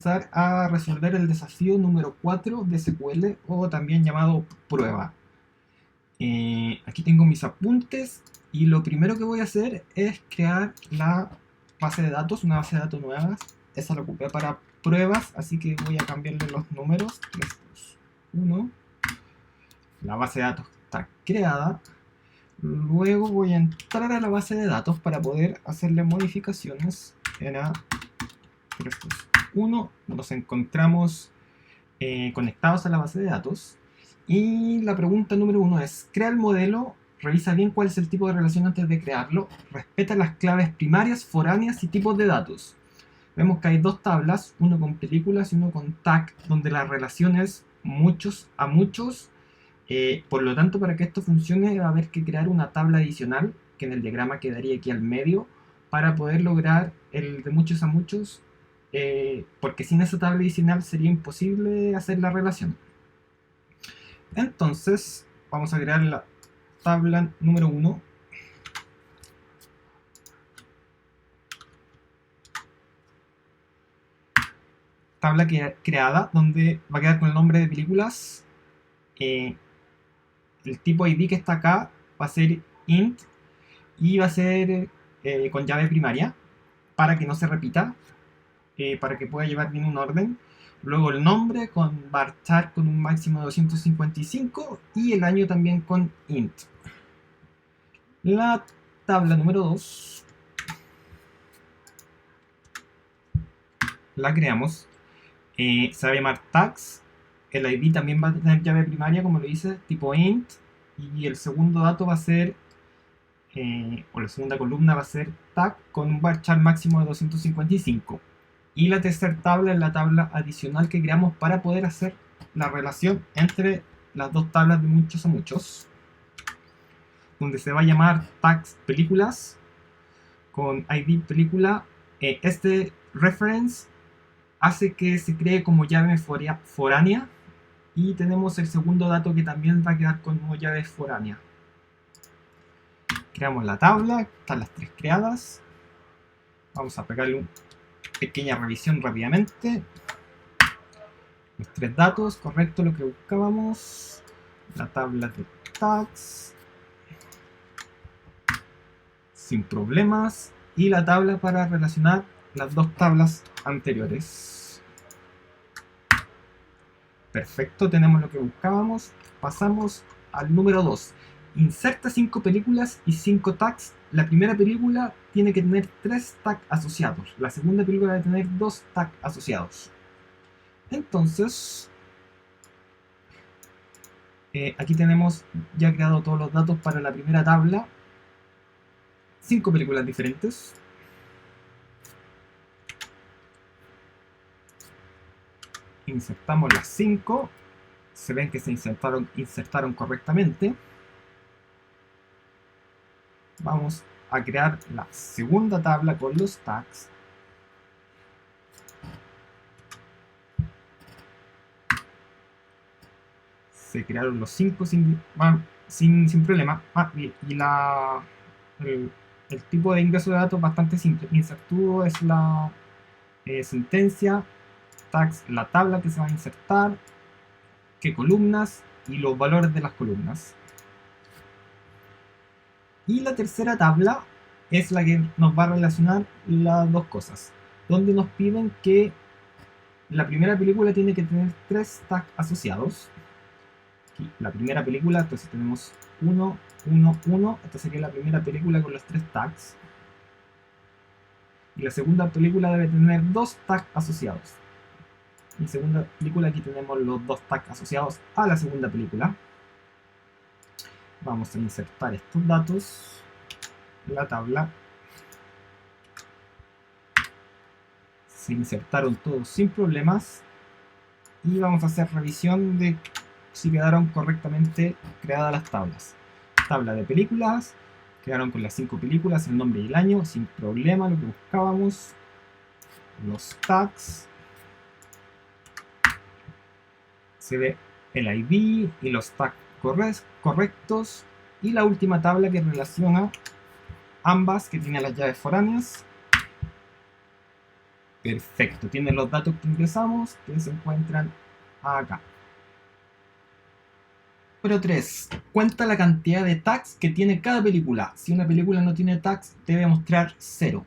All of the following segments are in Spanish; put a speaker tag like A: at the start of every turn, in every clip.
A: Empezar a resolver el desafío número 4 de SQL, o también llamado prueba. Aquí tengo mis apuntes y lo primero que voy a hacer es crear la base de datos, una base de datos nueva. Esa la ocupé para pruebas, así que voy a cambiarle los números. 3, 2, 1. La base de datos está creada. Luego voy a entrar a la base de datos para poder hacerle modificaciones en A 3, 2, 1. Nos encontramos conectados a la base de datos. Y la pregunta número 1 es: crea el modelo, revisa bien cuál es el tipo de relación antes de crearlo, respeta las claves primarias, foráneas y tipos de datos. Vemos que hay dos tablas, uno con películas y uno con tag, donde la relación es muchos a muchos. Por lo tanto, para que esto funcione va a haber que crear una tabla adicional, que en el diagrama quedaría aquí al medio, para poder lograr el de muchos a muchos, porque sin esa tabla adicional sería imposible hacer la relación. Entonces vamos a crear la tabla número 1. Tabla creada, donde va a quedar con el nombre de películas. El tipo ID que está acá va a ser int y va a ser con llave primaria para que no se repita, para que pueda llevar bien un orden. Luego el nombre con varchar con un máximo de 255 y el año también con int. La tabla número 2 la creamos. Se va a llamar tags. El ID también va a tener llave primaria, como lo dice, tipo int. Y el segundo dato va a ser, o la segunda columna va a ser tag con un varchar máximo de 255. Y la tercera tabla es la tabla adicional que creamos para poder hacer la relación entre las dos tablas de muchos a muchos, donde se va a llamar tags películas con ID película. Este reference hace que se cree como llave foránea, y tenemos el segundo dato que también va a quedar como llave foránea. Creamos la tabla, están las tres creadas. Vamos a pegarle una pequeña revisión rápidamente. Los tres datos, correcto, lo que buscábamos. La tabla de tags, sin problemas. Y la tabla para relacionar las dos tablas anteriores. Perfecto, tenemos lo que buscábamos. Pasamos al número 2. Inserta 5 películas y 5 tags. La primera película tiene que tener 3 tags asociados. La segunda película debe tener 2 tags asociados. Entonces, aquí tenemos ya creado todos los datos para la primera tabla. 5 películas diferentes. Insertamos las 5. Se ven que se insertaron correctamente. Vamos a crear la segunda tabla con los tags. Se crearon los 5 sin problema. Y el tipo de ingreso de datos es bastante simple. Insertudo es la sentencia, tags la tabla que se va a insertar, qué columnas y los valores de las columnas. Y la tercera tabla es la que nos va a relacionar las dos cosas, donde nos piden que la primera película tiene que tener 3 tags asociados. Aquí, la primera película, entonces tenemos 1, 1, 1. Esta sería la primera película con los 3 tags. Y la segunda película debe tener 2 tags asociados. Y segunda película, aquí tenemos los 2 tags asociados a la segunda película. Vamos a insertar estos datos en la tabla. Se insertaron todos sin problemas. Y vamos a hacer revisión de si quedaron correctamente creadas las tablas. Tabla de películas, quedaron con las 5 películas, el nombre y el año, sin problema, lo que buscábamos. Los tags, se ve el ID y los tags correctos. Y la última tabla que relaciona ambas, que tiene las llaves foráneas. Perfecto, tiene los datos que ingresamos que se encuentran acá. Número 3. Cuenta la cantidad de tags que tiene cada película. Si una película no tiene tags, debe mostrar 0.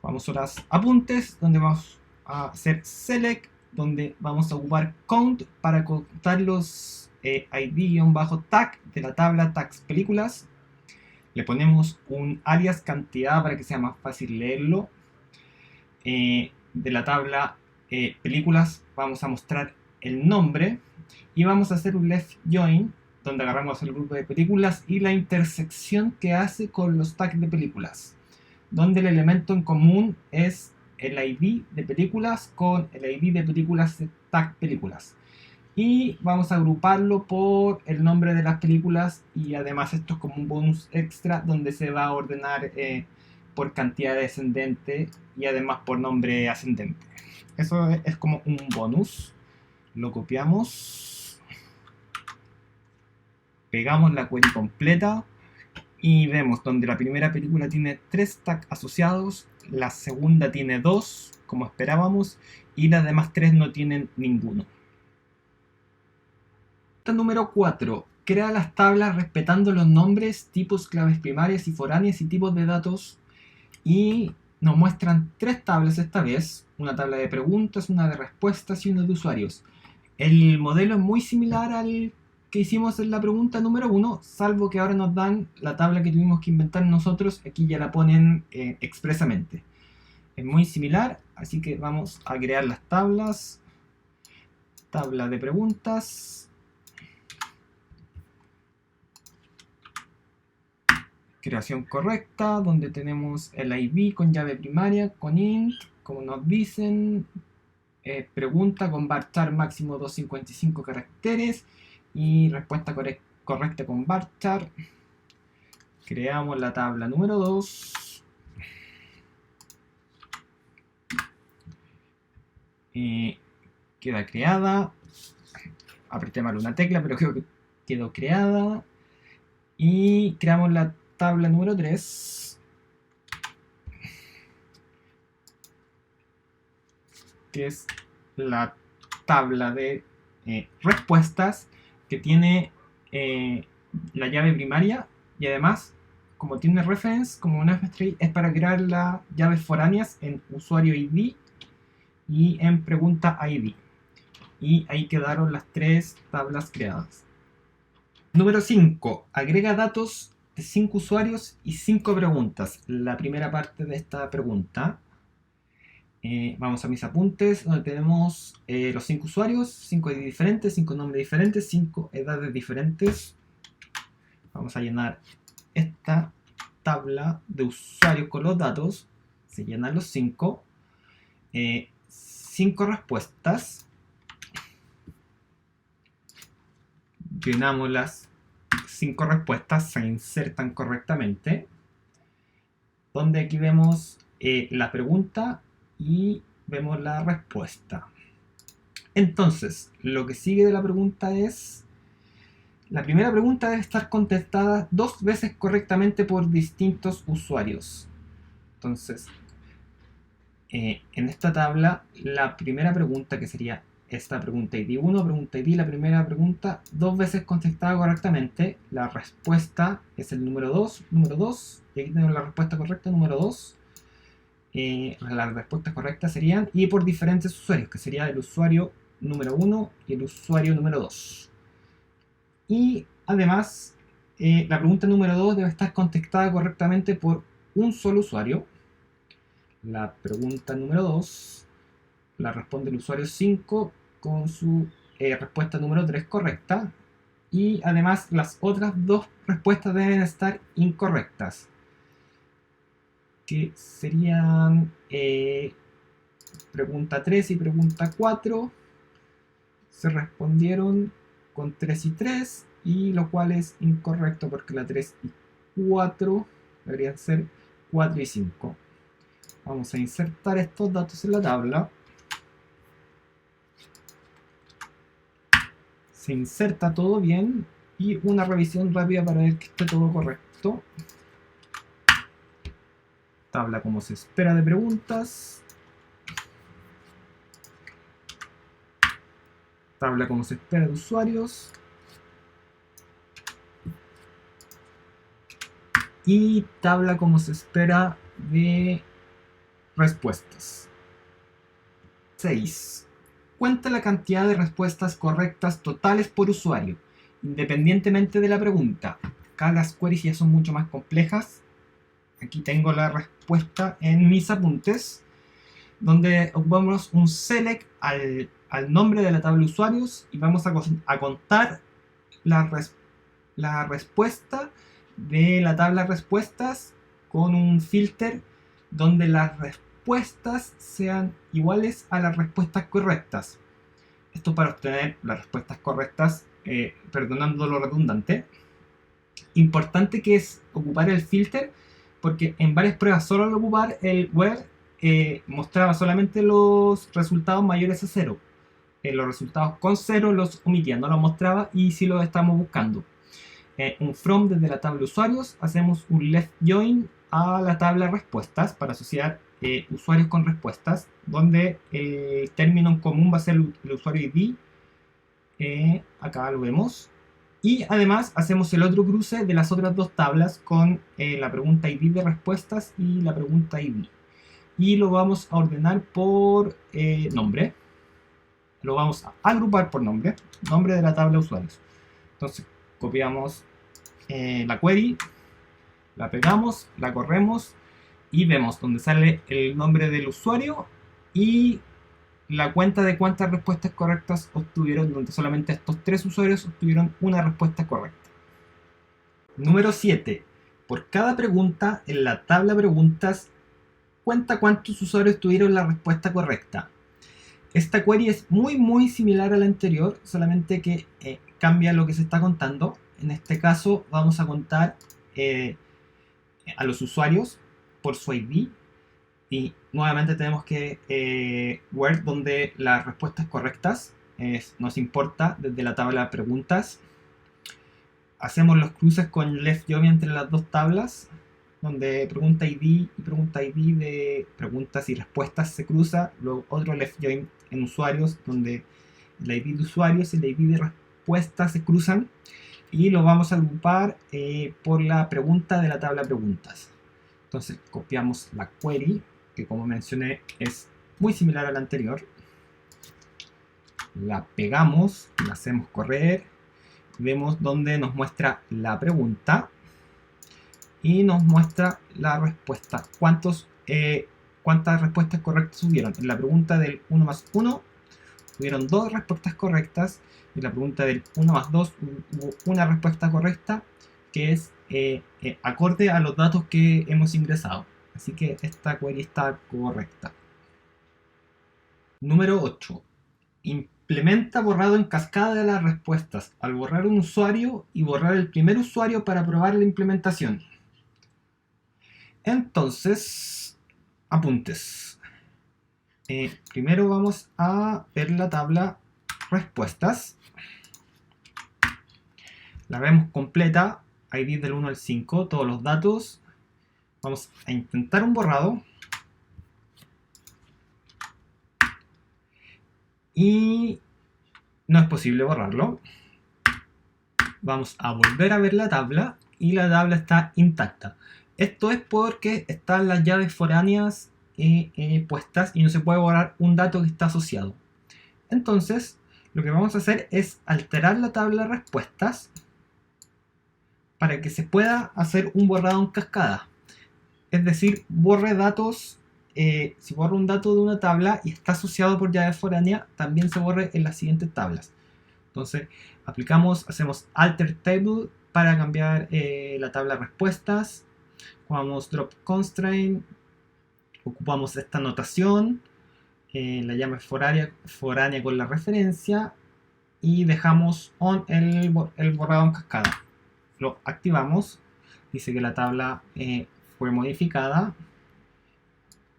A: Vamos a los apuntes, donde vamos a hacer select, donde vamos a ocupar count para contar los ID-tag de la tabla tags películas. Le ponemos un alias cantidad para que sea más fácil leerlo. De la tabla películas vamos a mostrar el nombre y vamos a hacer un left join donde agarramos el grupo de películas y la intersección que hace con los tags de películas, donde el elemento en común es el ID de películas con el ID de películas de tag películas, y vamos a agruparlo por el nombre de las películas, y además esto es como un bonus extra donde se va a ordenar por cantidad descendente y además por nombre ascendente. Eso es como un bonus. Lo copiamos, pegamos la query completa y vemos donde la primera película tiene 3 tags asociados, la segunda tiene 2 como esperábamos y las demás 3 no tienen ninguno. Número 4. Crea las tablas respetando los nombres, tipos, claves primarias y foráneas y tipos de datos. Y nos muestran 3 tablas esta vez, una tabla de preguntas, una de respuestas y una de usuarios. El modelo es muy similar al que hicimos en la pregunta número 1, salvo que ahora nos dan la tabla que tuvimos que inventar nosotros, aquí ya la ponen expresamente. Es muy similar, así que vamos a crear las tablas. Tabla de preguntas. Creación correcta, donde tenemos el ID con llave primaria, con int, como nos dicen, pregunta con varchar máximo 255 caracteres y respuesta correcta con varchar. Creamos la tabla número 2. Queda creada. Apreté mal una tecla, pero creo que quedó creada. Y creamos la tabla número 3, que es la tabla de respuestas, que tiene la llave primaria y además, como tiene reference, como una f-string, es para crear las llaves foráneas en usuario ID y en pregunta ID. Y ahí quedaron las 3 tablas creadas. Número 5. Agrega datos de 5 usuarios y 5 preguntas. La primera parte de esta pregunta. Vamos a mis apuntes, donde tenemos los 5 usuarios, 5 ID diferentes, 5 nombres diferentes, 5 edades diferentes. Vamos a llenar esta tabla de usuarios con los datos. Se llenan los 5. 5 respuestas. Llenamos las 5 respuestas, se insertan correctamente. Donde aquí vemos la pregunta y vemos la respuesta. Entonces, lo que sigue de la pregunta es: la primera pregunta debe estar contestada 2 veces correctamente por distintos usuarios. Entonces, en esta tabla, la primera pregunta, que sería esta pregunta ID 1, pregunta ID, la primera pregunta, 2 veces contestada correctamente. La respuesta es el número 2, y aquí tenemos la respuesta correcta, número 2. Las respuestas correctas serían, y por diferentes usuarios, que sería el usuario número 1 y el usuario número 2. Y además, la pregunta número 2 debe estar contestada correctamente por un solo usuario. La pregunta número 2 la responde el usuario 5 con su respuesta número 3 correcta. Y además las otras 2 respuestas deben estar incorrectas, que serían pregunta 3 y pregunta 4. Se respondieron con 3 y 3, y lo cual es incorrecto porque la 3 y 4 deberían ser 4 y 5. Vamos a insertar estos datos en la tabla. Se inserta todo bien y una revisión rápida para ver que esté todo correcto. Tabla como se espera de preguntas. tabla como se espera de usuarios y tabla como se espera de respuestas. 6. Cuenta la cantidad de respuestas correctas totales por usuario, independientemente de la pregunta. Acá las queries ya son mucho más complejas. Aquí tengo la respuesta en mis apuntes, donde ocupamos un select al nombre de la tabla de usuarios y vamos a contar la respuesta de la tabla de respuestas con un filter donde las respuestas sean iguales a las respuestas correctas. Esto para obtener las respuestas correctas, perdonando lo redundante. Importante que es ocupar el filter, porque en varias pruebas solo al ocupar el where mostraba solamente los resultados mayores a 0. Los resultados con 0 los omitía, no los mostraba, y si los estamos buscando. Un from desde la tabla usuarios, hacemos un left join a la tabla respuestas para asociar usuarios con respuestas, donde el término en común va a ser el usuario ID. Acá lo vemos. Y además hacemos el otro cruce de las otras dos tablas con la pregunta ID de respuestas y la pregunta ID. Y lo vamos a ordenar por nombre. Lo vamos a agrupar por nombre de la tabla de usuarios. Entonces copiamos la query, la pegamos, la corremos y vemos donde sale el nombre del usuario y la cuenta de cuántas respuestas correctas obtuvieron, donde solamente estos 3 usuarios obtuvieron una respuesta correcta. Número 7. Por cada pregunta en la tabla preguntas, cuenta cuántos usuarios tuvieron la respuesta correcta. Esta query es muy similar a la anterior, solamente que cambia lo que se está contando. En este caso vamos a contar a los usuarios por su ID. Y nuevamente tenemos que where donde las respuestas correctas nos importa desde la tabla de preguntas. Hacemos los cruces con left join entre las dos tablas, donde pregunta ID y pregunta ID de preguntas y respuestas se cruza. Luego otro left join en usuarios, donde el ID de usuarios y el ID de respuestas se cruzan. Y lo vamos a agrupar por la pregunta de la tabla preguntas. Entonces copiamos la query, que como mencioné es muy similar a la anterior. La pegamos, la hacemos correr. Vemos donde nos muestra la pregunta y nos muestra la respuesta. ¿Cuántas respuestas correctas hubieron? En la pregunta del 1 más 1 hubieron 2 respuestas correctas. En la pregunta del 1 más 2 hubo una respuesta correcta, que es acorde a los datos que hemos ingresado. Así que esta query está correcta. Número 8. Implementa borrado en cascada de las respuestas al borrar un usuario y borrar el primer usuario para probar la implementación. Entonces, apuntes. Primero vamos a ver la tabla respuestas. La vemos completa, ID del 1 al 5, todos los datos. Vamos a intentar un borrado. Y no es posible borrarlo. Vamos a volver a ver la tabla y la tabla está intacta. Esto es porque están las llaves foráneas puestas y no se puede borrar un dato que está asociado. Entonces, lo que vamos a hacer es alterar la tabla de respuestas para que se pueda hacer un borrado en cascada. Es decir, borre datos. Si borro un dato de una tabla y está asociado por llave foránea, también se borre en las siguientes tablas. Entonces, hacemos alter table para cambiar la tabla de respuestas. Ocupamos drop constraint, ocupamos esta notación, la llave foránea con la referencia, y dejamos on el borrado en cascada. Lo activamos, dice que la tabla fue modificada,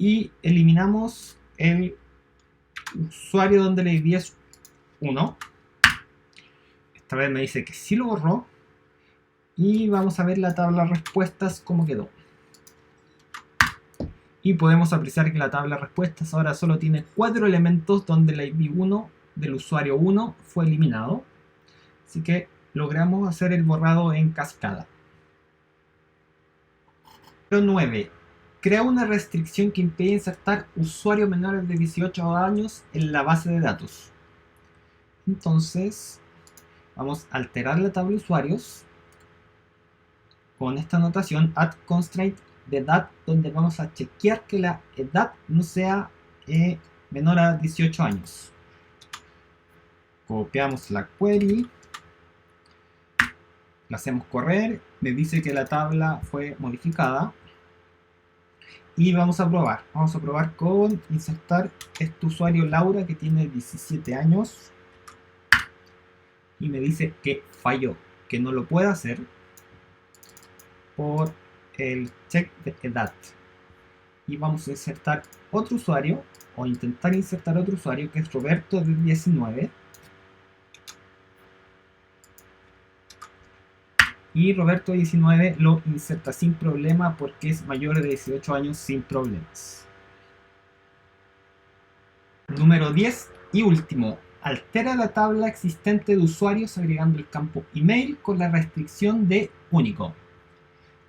A: y eliminamos el usuario donde la ID es 1. Esta vez me dice que sí lo borró, y vamos a ver la tabla de respuestas cómo quedó. Y podemos apreciar que la tabla de respuestas ahora solo tiene 4 elementos, donde la ID 1 del usuario 1 fue eliminado. Así que logramos hacer el borrado en cascada. Número 9. Crea una restricción que impide insertar usuarios menores de 18 años en la base de datos. Entonces, vamos a alterar la tabla de usuarios con esta anotación add constraint de edad, donde vamos a chequear que la edad no sea menor a 18 años. Copiamos la query, la hacemos correr, me dice que la tabla fue modificada y vamos a probar. Vamos a probar con insertar este usuario Laura que tiene 17 años y me dice que falló, que no lo puede hacer por el check de edad. Y vamos a insertar otro usuario, o intentar insertar otro usuario, que es Roberto de 19. Y Roberto de 19 lo inserta sin problema porque es mayor de 18 años sin problemas. Número 10 y último. Altera la tabla existente de usuarios agregando el campo email con la restricción de único.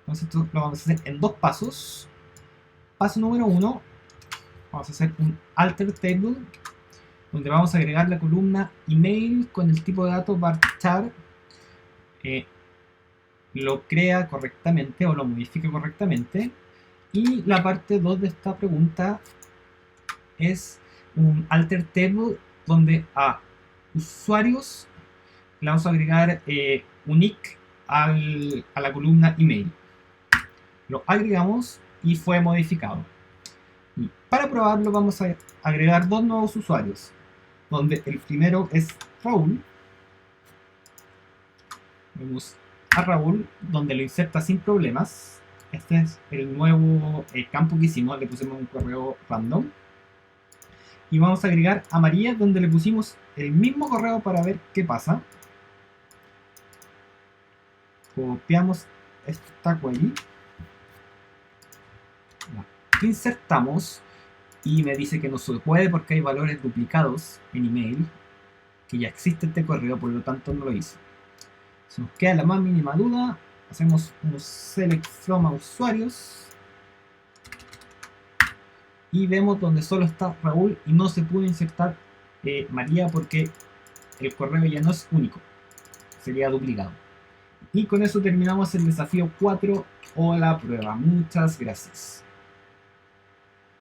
A: Entonces esto lo vamos a hacer en dos pasos. Paso número 1, vamos a hacer un alter table donde vamos a agregar la columna email con el tipo de datos varchar, lo crea correctamente o lo modifica correctamente. Y la parte 2 de esta pregunta es un alter table donde a usuarios le vamos a agregar unique a la columna email. Lo agregamos y fue modificado. Y para probarlo vamos a agregar dos nuevos usuarios, donde el primero es Raúl. Vemos a Raúl, donde lo inserta sin problemas. Este es el nuevo campo que hicimos, le pusimos un correo random. Y vamos a agregar a María, donde le pusimos el mismo correo para ver qué pasa. Copiamos esta query, insertamos y me dice que no se puede porque hay valores duplicados en email, que ya existe este correo, por lo tanto no lo hice. Si nos queda la más mínima duda, hacemos un select from a usuarios y vemos donde solo está Raúl y no se pudo insertar María porque el correo ya no es único, sería duplicado. Y con eso terminamos el desafío 4 o la prueba. Muchas gracias.